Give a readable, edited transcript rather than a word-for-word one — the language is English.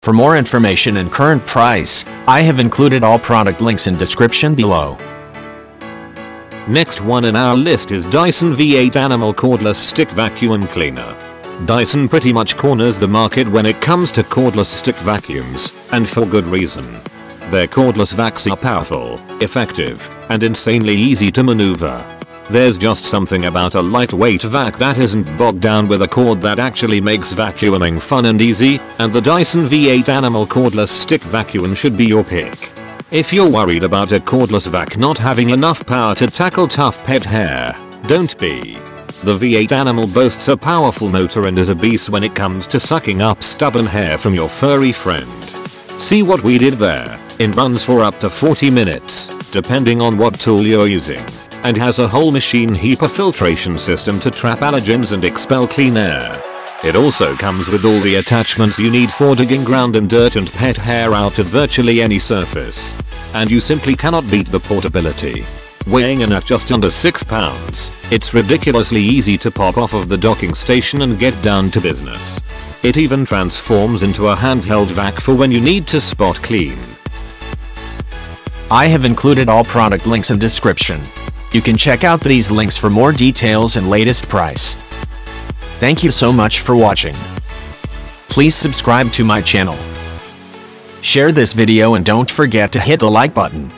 For more information and current price, I have included all product links in description below. Next one in our list is Dyson V8 Animal Cordless Stick Vacuum Cleaner. Dyson pretty much corners the market when it comes to cordless stick vacuums, and for good reason. Their cordless vacs are powerful, effective, and insanely easy to maneuver. There's just something about a lightweight vac that isn't bogged down with a cord that actually makes vacuuming fun and easy, and the Dyson V8 Animal Cordless Stick Vacuum should be your pick. If you're worried about a cordless vac not having enough power to tackle tough pet hair, don't be. The V8 Animal boasts a powerful motor and is a beast when it comes to sucking up stubborn hair from your furry friend. See what we did there? It runs for up to 40 minutes, depending on what tool you're using, and has a whole machine HEPA filtration system to trap allergens and expel clean air. It also comes with all the attachments you need for digging ground and dirt and pet hair out of virtually any surface. And you simply cannot beat the portability. Weighing in at just under 6 pounds, it's ridiculously easy to pop off of the docking station and get down to business. It even transforms into a handheld vac for when you need to spot clean. I have included all product links in description. You can check out these links for more details and latest price. Thank you so much for watching. Please subscribe to my channel. Share this video and don't forget to hit the like button.